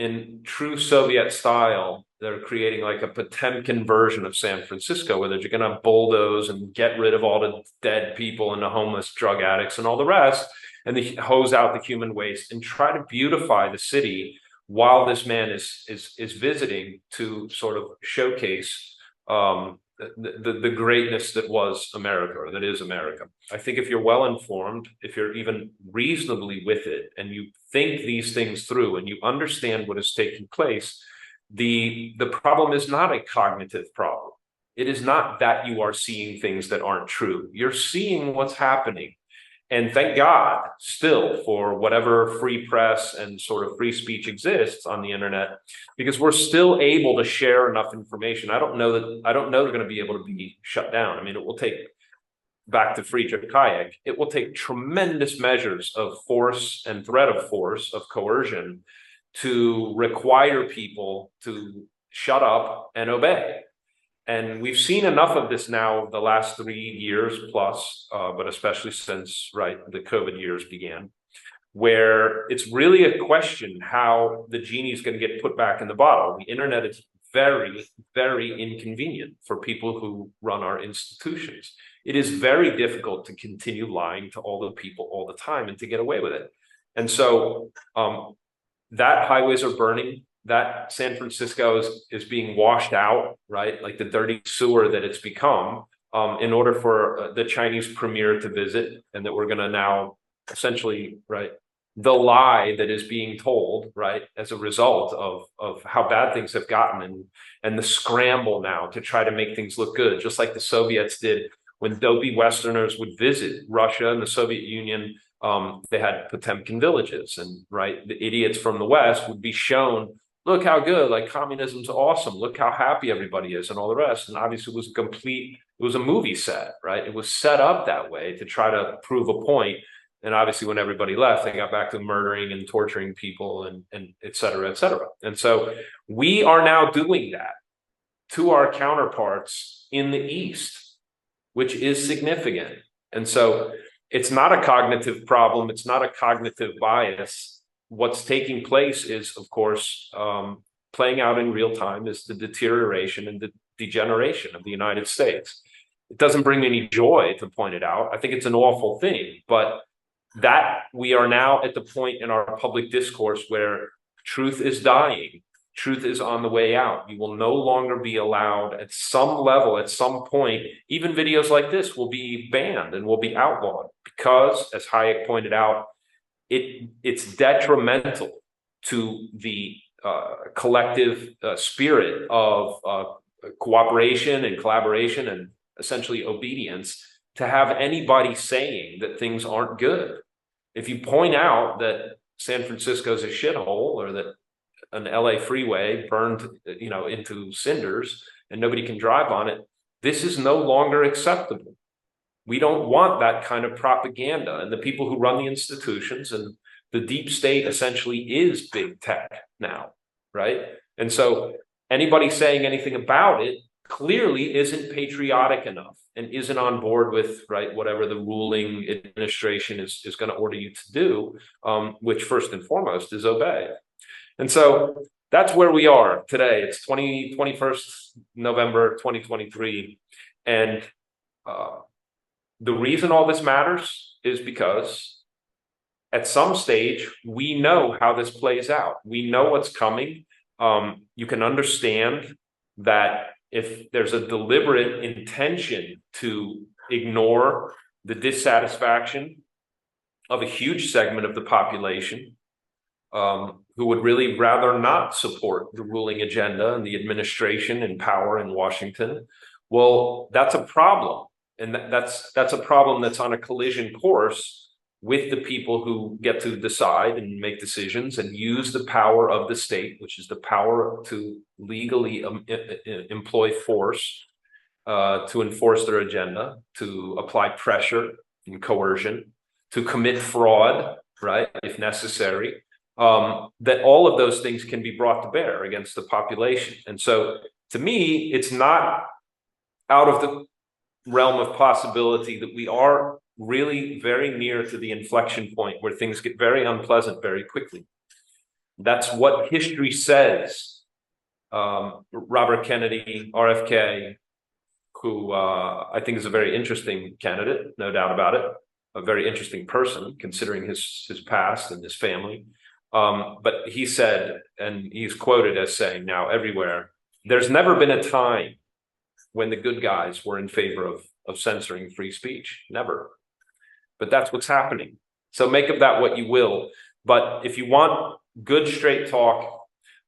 in true Soviet style, they're creating like a Potemkin version of San Francisco, where they're going to bulldoze and get rid of all the dead people and the homeless, drug addicts, and all the rest, and they hose out the human waste and try to beautify the city while this man is visiting to sort of showcase the greatness that was America, or that is America. I think if you're well informed, if you're even reasonably with it, and you think these things through and you understand what is taking place, the problem is not a cognitive problem. It is not that you are seeing things that aren't true. You're seeing what's happening. And thank God still for whatever free press and sort of free speech exists on the internet, because we're still able to share enough information. I don't know they're going to be able to be shut down. I mean, it will take, back to Friedrich Hayek, it will take tremendous measures of force and threat of force, of coercion, to require people to shut up and obey. And we've seen enough of this now the last 3 years plus, but especially since, the COVID years began, where it's really a question how the genie is going to get put back in the bottle. The internet is very, very inconvenient for people who run our institutions. It is very difficult to continue lying to all the people all the time and to get away with it. And so that highways are burning. That San Francisco is being washed out, like the dirty sewer that it's become, in order for the Chinese premier to visit, and that we're going to now essentially, the lie that is being told, as a result of how bad things have gotten, and the scramble now to try to make things look good, just like the Soviets did when dopey Westerners would visit Russia and the Soviet Union. They had Potemkin villages, and the idiots from the West would be shown, look how good, like communism's awesome, look how happy everybody is, and all the rest. And obviously it was a movie set, it was set up that way to try to prove a point. And obviously when everybody left, they got back to murdering and torturing people, and et cetera, et cetera. And so we are now doing that to our counterparts in the East, which is significant. And so it's not a cognitive problem. It's not a cognitive bias. What's taking place is, of course, playing out in real time, is the deterioration and the degeneration of the United States. It doesn't bring any joy to point it out. I think it's an awful thing, but that we are now at the point in our public discourse where truth is dying. Truth is on the way out. You will no longer be allowed at some level, at some point, even videos like this will be banned and will be outlawed because, as Hayek pointed out, it's detrimental to the collective spirit of cooperation and collaboration and essentially obedience to have anybody saying that things aren't good. If you point out that San Francisco's a shithole, or that an LA freeway burned, into cinders and nobody can drive on it, this is no longer acceptable. We don't want that kind of propaganda. And the people who run the institutions and the deep state essentially is big tech now, And so anybody saying anything about it clearly isn't patriotic enough and isn't on board with, whatever the ruling administration is going to order you to do, which first and foremost is obey. And so that's where we are today. It's 21st November 2023. And the reason all this matters is because at some stage, we know how this plays out. We know what's coming. You can understand that if there's a deliberate intention to ignore the dissatisfaction of a huge segment of the population, who would really rather not support the ruling agenda and the administration and power in Washington, well, that's a problem. And that's a problem that's on a collision course with the people who get to decide and make decisions and use the power of the state, which is the power to legally employ force to enforce their agenda, to apply pressure and coercion, to commit fraud, if necessary. That all of those things can be brought to bear against the population. And so to me, it's not out of the realm of possibility that we are really very near to the inflection point where things get very unpleasant very quickly. That's what history says. Robert Kennedy, RFK, who I think is a very interesting candidate, no doubt about it, a very interesting person considering his past and his family. But he said, and he's quoted as saying now everywhere, there's never been a time when the good guys were in favor of censoring free speech. Never. But that's what's happening. So make of that what you will. But if you want good straight talk,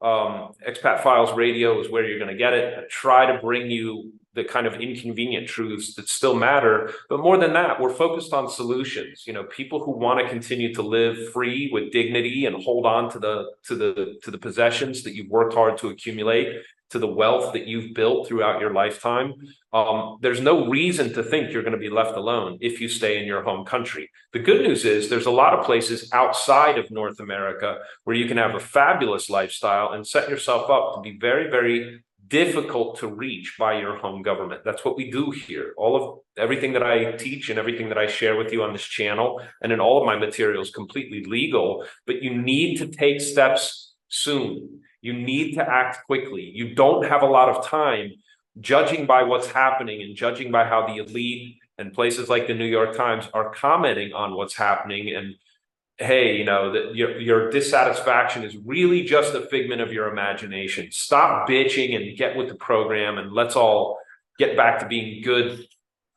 Expat Files Radio is where you're going to get it. I try to bring you the kind of inconvenient truths that still matter. But more than that, we're focused on solutions. You know, people who want to continue to live free with dignity and hold on to the possessions that you've worked hard to accumulate, to the wealth that you've built throughout your lifetime. There's no reason to think you're going to be left alone if you stay in your home country. The good news is there's a lot of places outside of North America where you can have a fabulous lifestyle and set yourself up to be very, very difficult to reach by your home government. That's what we do here. All of everything that I teach and everything that I share with you on this channel and in all of my materials completely legal, but you need to take steps soon. You need to act quickly. You don't have a lot of time. Judging by what's happening and judging by how the elite and places like the New York Times are commenting on what's happening, and hey, you know, that your dissatisfaction is really just a figment of your imagination. Stop bitching and get with the program, and let's all get back to being good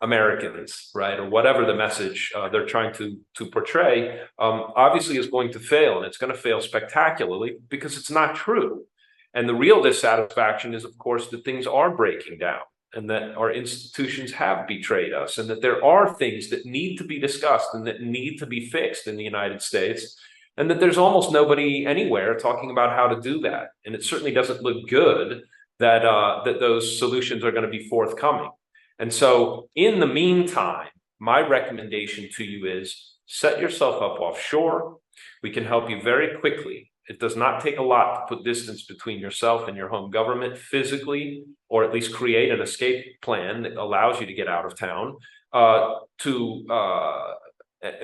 Americans, right? Or whatever the message they're trying to portray, obviously is going to fail, and it's going to fail spectacularly because it's not true. And the real dissatisfaction is, of course, that things are breaking down and that our institutions have betrayed us and that there are things that need to be discussed and that need to be fixed in the United States, and that there's almost nobody anywhere talking about how to do that. And it certainly doesn't look good that that those solutions are going to be forthcoming. And so in the meantime, my recommendation to you is set yourself up offshore. We can help you very quickly. It does not take a lot to put distance between yourself and your home government physically, or at least create an escape plan that allows you to get out of town, and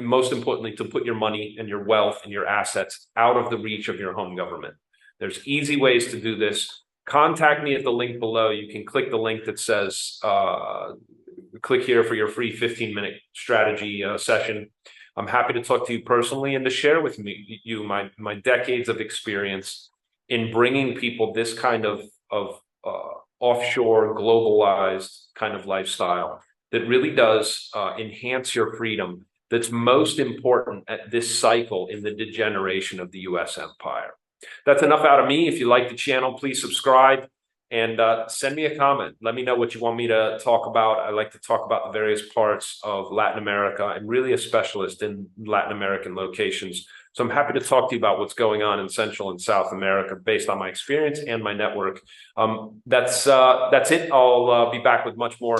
most importantly, to put your money and your wealth and your assets out of the reach of your home government. There's easy ways to do this. Contact me at the link below. You can click the link that says, click here for your free 15-minute strategy session. I'm happy to talk to you personally and to share with you my decades of experience in bringing people this kind of offshore, globalized kind of lifestyle that really does enhance your freedom. That's most important at this cycle in the degeneration of the U.S. empire. That's enough out of me. If you like the channel, please subscribe and send me a comment. Let me know what you want me to talk about. I like to talk about the various parts of Latin America. I'm really a specialist in Latin American locations. So I'm happy to talk to you about what's going on in Central and South America based on my experience and my network. That's it. I'll be back with much more